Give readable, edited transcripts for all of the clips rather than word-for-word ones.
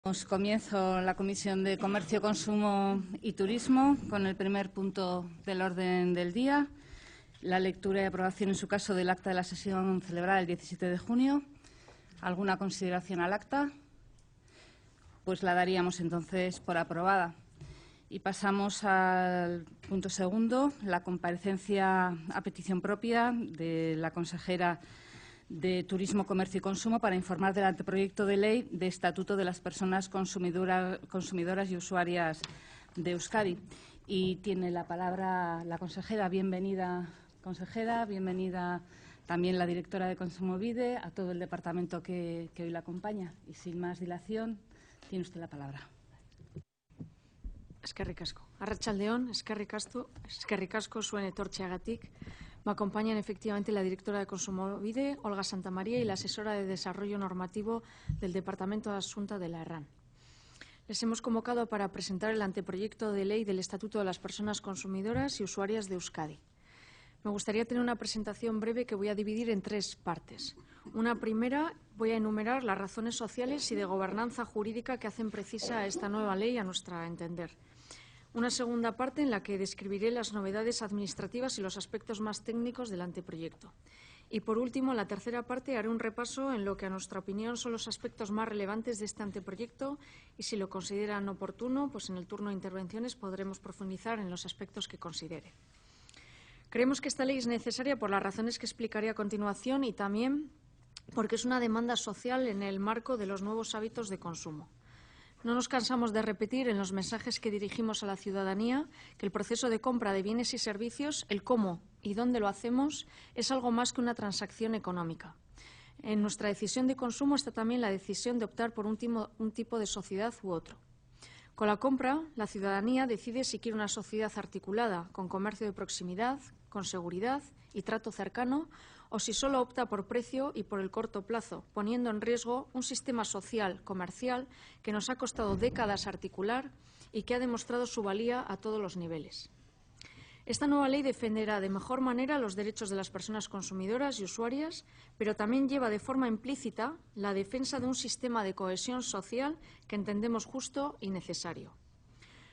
Comienzo la Comisión de Comercio, Consumo y Turismo con el primer punto del orden del día, la lectura y aprobación, en su caso, del acta de la sesión celebrada el 17 de junio. ¿Alguna consideración al acta? Pues la daríamos entonces por aprobada. Y pasamos al punto segundo, la comparecencia a petición propia de la consejera de Turismo, Comercio y Consumo para informar del anteproyecto de ley de Estatuto de las Personas Consumidoras y Usuarias de Euskadi. Y tiene la palabra la consejera. Bienvenida, consejera. Bienvenida también la directora de Kontsumobide, a todo el departamento que hoy la acompaña. Y sin más dilación, tiene usted la palabra. Eskerrik asko. Arratsaldeon, eskerrik asko zuen etortzeagatik. Me acompañan efectivamente la directora de Kontsumobide, Olga Santamaría, y la asesora de Desarrollo Normativo del Departamento de Asunta de la ERRAN. Les hemos convocado para presentar el anteproyecto de ley del Estatuto de las Personas Consumidoras y Usuarias de Euskadi. Me gustaría tener una presentación breve que voy a dividir en tres partes. Una primera, voy a enumerar las razones sociales y de gobernanza jurídica que hacen precisa esta nueva ley a nuestro entender. Una segunda parte en la que describiré las novedades administrativas y los aspectos más técnicos del anteproyecto. Y, por último, en la tercera parte haré un repaso en lo que, a nuestra opinión, son los aspectos más relevantes de este anteproyecto y, si lo consideran oportuno, pues en el turno de intervenciones podremos profundizar en los aspectos que considere. Creemos que esta ley es necesaria por las razones que explicaré a continuación y también porque es una demanda social en el marco de los nuevos hábitos de consumo. No nos cansamos de repetir en los mensajes que dirigimos a la ciudadanía que el proceso de compra de bienes y servicios, el cómo y dónde lo hacemos, es algo más que una transacción económica. En nuestra decisión de consumo está también la decisión de optar por un tipo de sociedad u otro. Con la compra, la ciudadanía decide si quiere una sociedad articulada, con comercio de proximidad, con seguridad y trato cercano, o si solo opta por precio y por el corto plazo, poniendo en riesgo un sistema social, comercial, que nos ha costado décadas articular y que ha demostrado su valía a todos los niveles. Esta nueva ley defenderá de mejor manera los derechos de las personas consumidoras y usuarias, pero también lleva de forma implícita la defensa de un sistema de cohesión social que entendemos justo y necesario.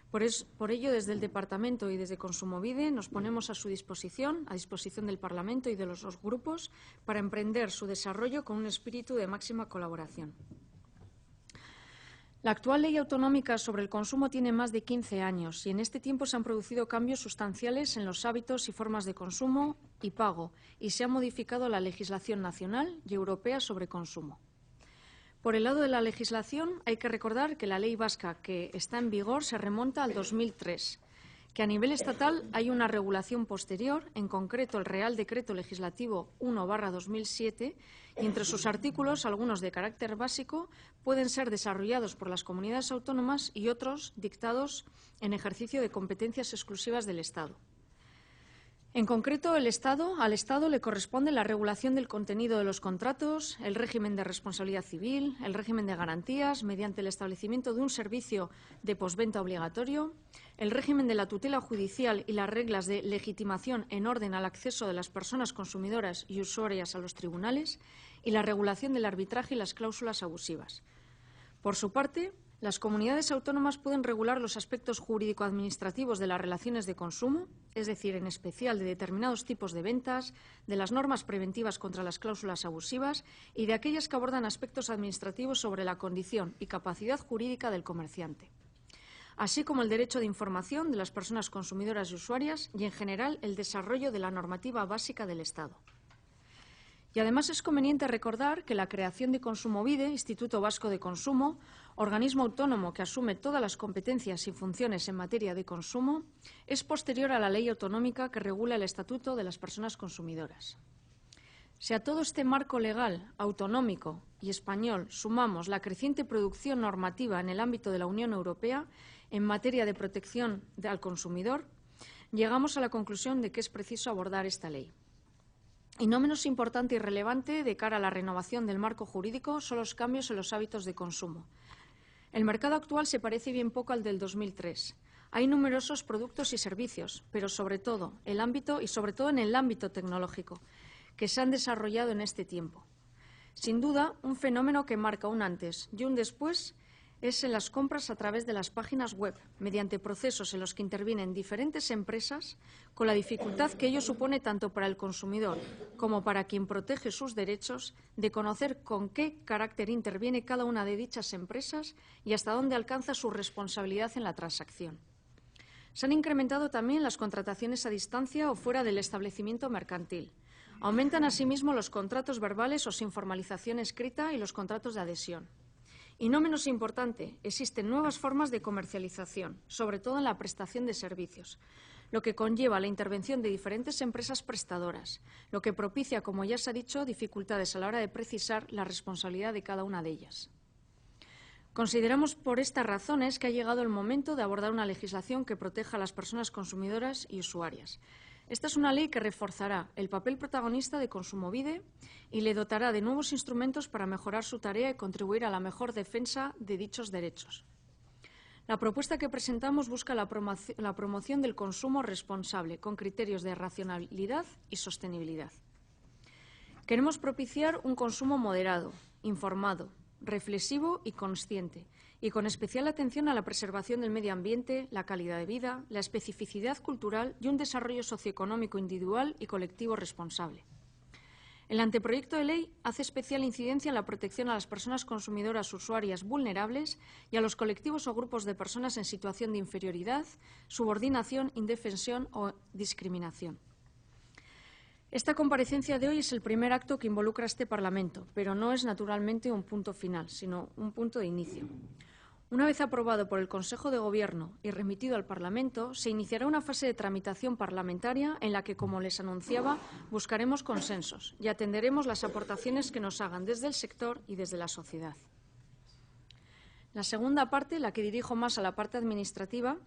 Por ello, desde el Departamento y desde Kontsumobide nos ponemos a su disposición, a disposición del Parlamento y de los dos grupos, para emprender su desarrollo con un espíritu de máxima colaboración. La actual ley autonómica sobre el consumo tiene más de 15 años y en este tiempo se han producido cambios sustanciales en los hábitos y formas de consumo y pago y se ha modificado la legislación nacional y europea sobre consumo. Por el lado de la legislación, hay que recordar que la ley vasca que está en vigor se remonta al 2003, que a nivel estatal hay una regulación posterior, en concreto el Real Decreto Legislativo 1/2007, y entre sus artículos, algunos de carácter básico, pueden ser desarrollados por las comunidades autónomas y otros dictados en ejercicio de competencias exclusivas del Estado. En concreto, al Estado le corresponde la regulación del contenido de los contratos, el régimen de responsabilidad civil, el régimen de garantías mediante el establecimiento de un servicio de postventa obligatorio, el régimen de la tutela judicial y las reglas de legitimación en orden al acceso de las personas consumidoras y usuarias a los tribunales y la regulación del arbitraje y las cláusulas abusivas. Por su parte, las comunidades autónomas pueden regular los aspectos jurídico-administrativos de las relaciones de consumo, es decir, en especial de determinados tipos de ventas, de las normas preventivas contra las cláusulas abusivas y de aquellas que abordan aspectos administrativos sobre la condición y capacidad jurídica del comerciante, así como el derecho de información de las personas consumidoras y usuarias y, en general, el desarrollo de la normativa básica del Estado. Y además es conveniente recordar que la creación de Kontsumobide, Instituto Vasco de Consumo, organismo autónomo que asume todas las competencias y funciones en materia de consumo, es posterior a la ley autonómica que regula el Estatuto de las Personas Consumidoras. Si a todo este marco legal, autonómico y español sumamos la creciente producción normativa en el ámbito de la Unión Europea en materia de protección al consumidor, llegamos a la conclusión de que es preciso abordar esta ley. Y no menos importante y relevante de cara a la renovación del marco jurídico son los cambios en los hábitos de consumo. El mercado actual se parece bien poco al del 2003. Hay numerosos productos y servicios, pero sobre todo en el ámbito tecnológico, que se han desarrollado en este tiempo. Sin duda, un fenómeno que marca un antes y un después es en las compras a través de las páginas web, mediante procesos en los que intervienen diferentes empresas, con la dificultad que ello supone tanto para el consumidor como para quien protege sus derechos, de conocer con qué carácter interviene cada una de dichas empresas y hasta dónde alcanza su responsabilidad en la transacción. Se han incrementado también las contrataciones a distancia o fuera del establecimiento mercantil. Aumentan asimismo los contratos verbales o sin formalización escrita y los contratos de adhesión. Y no menos importante, existen nuevas formas de comercialización, sobre todo en la prestación de servicios, lo que conlleva la intervención de diferentes empresas prestadoras, lo que propicia, como ya se ha dicho, dificultades a la hora de precisar la responsabilidad de cada una de ellas. Consideramos por estas razones que ha llegado el momento de abordar una legislación que proteja a las personas consumidoras y usuarias. Esta es una ley que reforzará el papel protagonista de Kontsumobide y le dotará de nuevos instrumentos para mejorar su tarea y contribuir a la mejor defensa de dichos derechos. La propuesta que presentamos busca la promoción del consumo responsable, con criterios de racionalidad y sostenibilidad. Queremos propiciar un consumo moderado, informado, reflexivo y consciente, y con especial atención a la preservación del medio ambiente, la calidad de vida, la especificidad cultural y un desarrollo socioeconómico individual y colectivo responsable. El anteproyecto de ley hace especial incidencia en la protección a las personas consumidoras usuarias vulnerables y a los colectivos o grupos de personas en situación de inferioridad, subordinación, indefensión o discriminación. Esta comparecencia de hoy es el primer acto que involucra a este Parlamento, pero no es naturalmente un punto final, sino un punto de inicio. Una vez aprobado por el Consejo de Gobierno y remitido al Parlamento, se iniciará una fase de tramitación parlamentaria en la que, como les anunciaba, buscaremos consensos y atenderemos las aportaciones que nos hagan desde el sector y desde la sociedad. La segunda parte, la que dirijo más a la parte administrativa,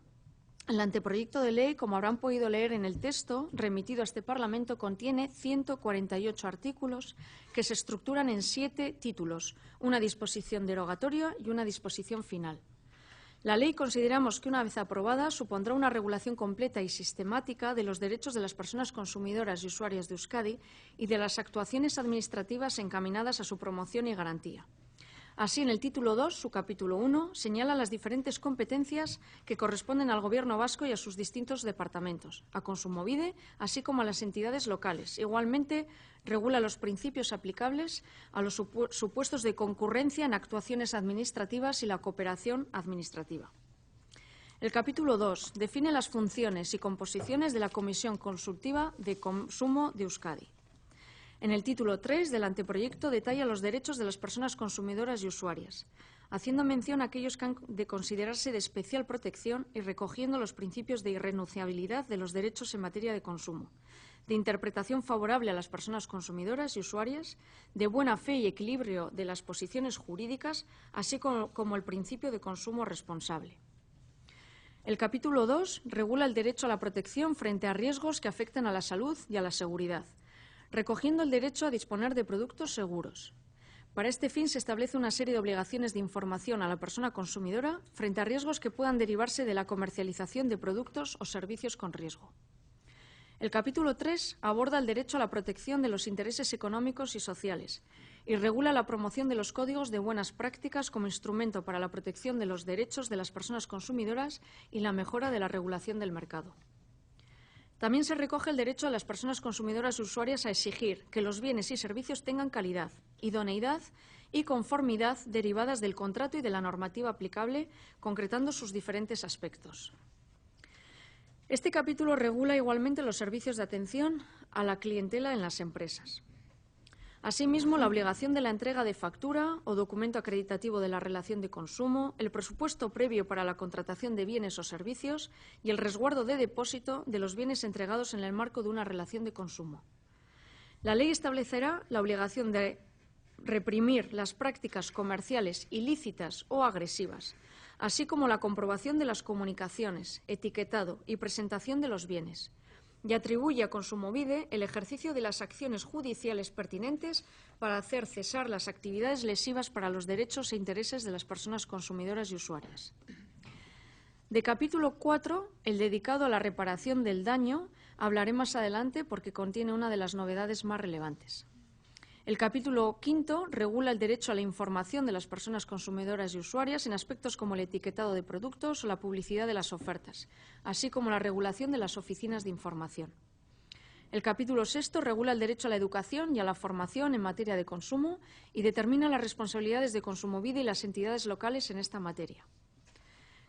el anteproyecto de ley, como habrán podido leer en el texto remitido a este Parlamento, contiene 148 artículos que se estructuran en 7 títulos, una disposición derogatoria y una disposición final. La ley consideramos que, una vez aprobada, supondrá una regulación completa y sistemática de los derechos de las personas consumidoras y usuarias de Euskadi y de las actuaciones administrativas encaminadas a su promoción y garantía. Así, en el título 2, su capítulo 1, señala las diferentes competencias que corresponden al Gobierno vasco y a sus distintos departamentos, a Kontsumobide, así como a las entidades locales. Igualmente, regula los principios aplicables a los supuestos de concurrencia en actuaciones administrativas y la cooperación administrativa. El capítulo 2 define las funciones y composiciones de la Comisión Consultiva de Consumo de Euskadi. En el título 3 del anteproyecto detalla los derechos de las personas consumidoras y usuarias, haciendo mención a aquellos que han de considerarse de especial protección y recogiendo los principios de irrenunciabilidad de los derechos en materia de consumo, de interpretación favorable a las personas consumidoras y usuarias, de buena fe y equilibrio de las posiciones jurídicas, así como el principio de consumo responsable. El capítulo 2 regula el derecho a la protección frente a riesgos que afecten a la salud y a la seguridad, recogiendo el derecho a disponer de productos seguros. Para este fin se establece una serie de obligaciones de información a la persona consumidora frente a riesgos que puedan derivarse de la comercialización de productos o servicios con riesgo. El capítulo 3 aborda el derecho a la protección de los intereses económicos y sociales y regula la promoción de los códigos de buenas prácticas como instrumento para la protección de los derechos de las personas consumidoras y la mejora de la regulación del mercado. También se recoge el derecho a las personas consumidoras y usuarias a exigir que los bienes y servicios tengan calidad, idoneidad y conformidad derivadas del contrato y de la normativa aplicable, concretando sus diferentes aspectos. Este capítulo regula igualmente los servicios de atención a la clientela en las empresas. Asimismo, la obligación de la entrega de factura o documento acreditativo de la relación de consumo, el presupuesto previo para la contratación de bienes o servicios y el resguardo de depósito de los bienes entregados en el marco de una relación de consumo. La ley establecerá la obligación de reprimir las prácticas comerciales ilícitas o agresivas, así como la comprobación de las comunicaciones, etiquetado y presentación de los bienes, y atribuye a Kontsumobide el ejercicio de las acciones judiciales pertinentes para hacer cesar las actividades lesivas para los derechos e intereses de las personas consumidoras y usuarias. De capítulo 4, el dedicado a la reparación del daño, hablaré más adelante porque contiene una de las novedades más relevantes. El capítulo 5 regula el derecho a la información de las personas consumidoras y usuarias en aspectos como el etiquetado de productos o la publicidad de las ofertas, así como la regulación de las oficinas de información. El capítulo 6 regula el derecho a la educación y a la formación en materia de consumo y determina las responsabilidades de Kontsumobide y las entidades locales en esta materia.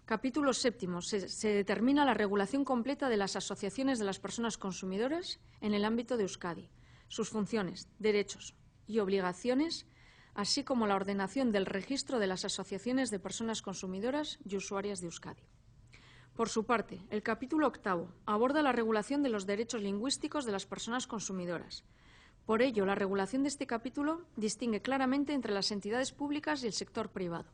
Capítulo 7. Se determina la regulación completa de las asociaciones de las personas consumidoras en el ámbito de Euskadi, sus funciones, derechos y obligaciones, así como la ordenación del registro de las asociaciones de personas consumidoras y usuarias de Euskadi. Por su parte, el capítulo 8 aborda la regulación de los derechos lingüísticos de las personas consumidoras. Por ello, la regulación de este capítulo distingue claramente entre las entidades públicas y el sector privado.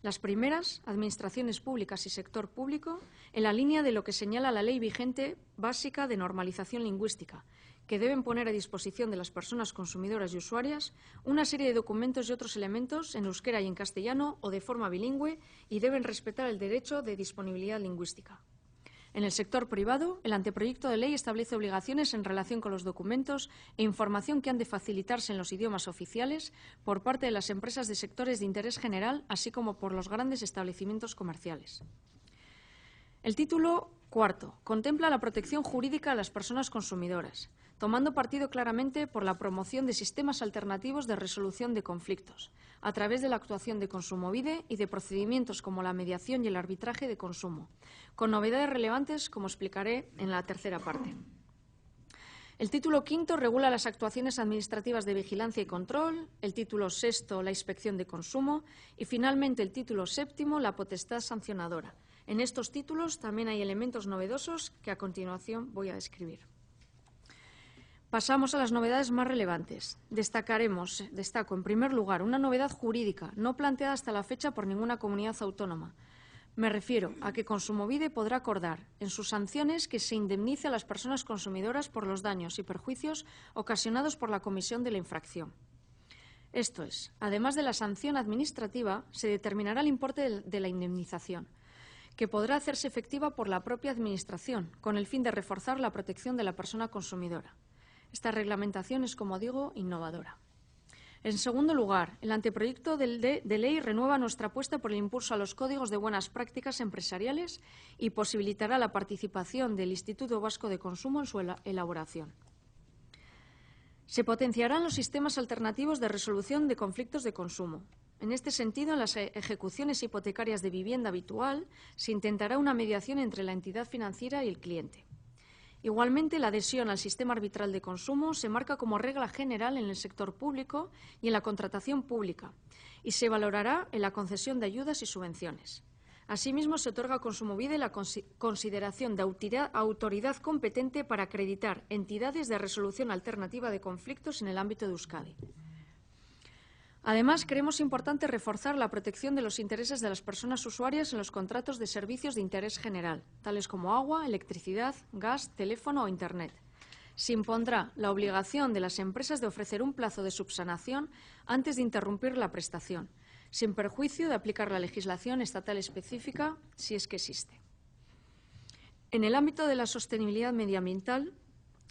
Las primeras, administraciones públicas y sector público, en la línea de lo que señala la Ley vigente básica de normalización lingüística, que deben poner a disposición de las personas consumidoras y usuarias una serie de documentos y otros elementos en euskera y en castellano o de forma bilingüe y deben respetar el derecho de disponibilidad lingüística. En el sector privado, el anteproyecto de ley establece obligaciones en relación con los documentos e información que han de facilitarse en los idiomas oficiales por parte de las empresas de sectores de interés general, así como por los grandes establecimientos comerciales. El título 4 contempla la protección jurídica a las personas consumidoras, tomando partido claramente por la promoción de sistemas alternativos de resolución de conflictos, a través de la actuación de Kontsumobide y de procedimientos como la mediación y el arbitraje de consumo, con novedades relevantes, como explicaré en la tercera parte. El título 5 regula las actuaciones administrativas de vigilancia y control, el título 6 la inspección de consumo y, finalmente, el título 7 la potestad sancionadora. En estos títulos también hay elementos novedosos que a continuación voy a describir. Pasamos a las novedades más relevantes. Destaco en primer lugar una novedad jurídica no planteada hasta la fecha por ninguna comunidad autónoma. Me refiero a que Kontsumobide podrá acordar en sus sanciones que se indemnice a las personas consumidoras por los daños y perjuicios ocasionados por la comisión de la infracción. Esto es, además de la sanción administrativa, se determinará el importe de la indemnización, que podrá hacerse efectiva por la propia Administración, con el fin de reforzar la protección de la persona consumidora. Esta reglamentación es, como digo, innovadora. En segundo lugar, el anteproyecto de ley renueva nuestra apuesta por el impulso a los códigos de buenas prácticas empresariales y posibilitará la participación del Instituto Vasco de Consumo en su elaboración. Se potenciarán los sistemas alternativos de resolución de conflictos de consumo. En este sentido, en las ejecuciones hipotecarias de vivienda habitual se intentará una mediación entre la entidad financiera y el cliente. Igualmente, la adhesión al sistema arbitral de consumo se marca como regla general en el sector público y en la contratación pública y se valorará en la concesión de ayudas y subvenciones. Asimismo, se otorga a Kontsumobide la consideración de autoridad competente para acreditar entidades de resolución alternativa de conflictos en el ámbito de Euskadi. Además, creemos importante reforzar la protección de los intereses de las personas usuarias en los contratos de servicios de interés general, tales como agua, electricidad, gas, teléfono o Internet. Se impondrá la obligación de las empresas de ofrecer un plazo de subsanación antes de interrumpir la prestación, sin perjuicio de aplicar la legislación estatal específica, si es que existe. En el ámbito de la sostenibilidad medioambiental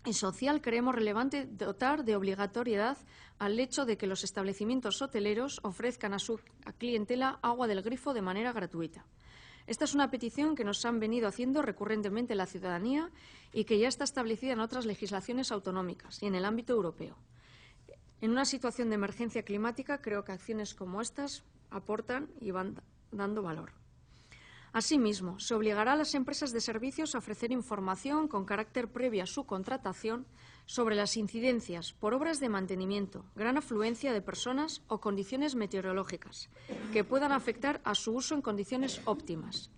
y social, creemos relevante dotar de obligatoriedad al hecho de que los establecimientos hoteleros ofrezcan a su clientela agua del grifo de manera gratuita. Esta es una petición que nos han venido haciendo recurrentemente la ciudadanía y que ya está establecida en otras legislaciones autonómicas y en el ámbito europeo. En una situación de emergencia climática, creo que acciones como estas aportan y van dando valor. Asimismo, se obligará a las empresas de servicios a ofrecer información con carácter previo a su contratación sobre las incidencias por obras de mantenimiento, gran afluencia de personas o condiciones meteorológicas que puedan afectar a su uso en condiciones óptimas.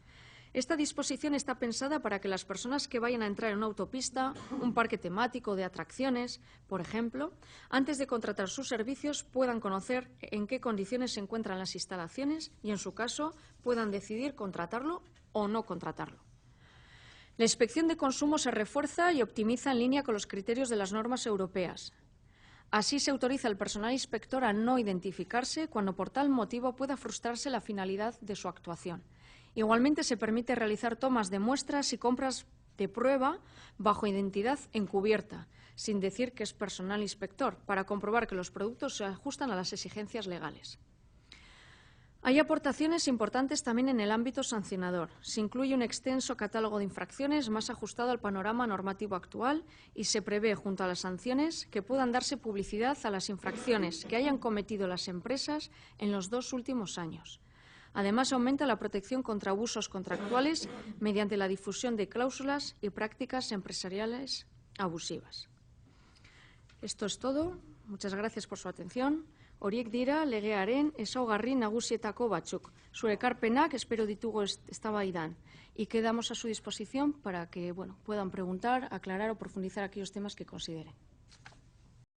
Esta disposición está pensada para que las personas que vayan a entrar en una autopista, un parque temático de atracciones, por ejemplo, antes de contratar sus servicios puedan conocer en qué condiciones se encuentran las instalaciones y, en su caso, puedan decidir contratarlo o no contratarlo. La inspección de consumo se refuerza y optimiza en línea con los criterios de las normas europeas. Así, se autoriza al personal inspector a no identificarse cuando por tal motivo pueda frustrarse la finalidad de su actuación. Igualmente, se permite realizar tomas de muestras y compras de prueba bajo identidad encubierta, sin decir que es personal inspector, para comprobar que los productos se ajustan a las exigencias legales. Hay aportaciones importantes también en el ámbito sancionador. Se incluye un extenso catálogo de infracciones más ajustado al panorama normativo actual y se prevé, junto a las sanciones, que puedan darse publicidad a las infracciones que hayan cometido las empresas en los 2 últimos años. Además, aumenta la protección contra abusos contractuales mediante la difusión de cláusulas y prácticas empresariales abusivas. Esto es todo. Muchas gracias por su atención. Horiek dira legearen ezaugarri nagusietako batzuk. Zure ekarpenak espero ditugu eztabaidan y quedamos a su disposición para que puedan preguntar, aclarar o profundizar aquellos temas que consideren.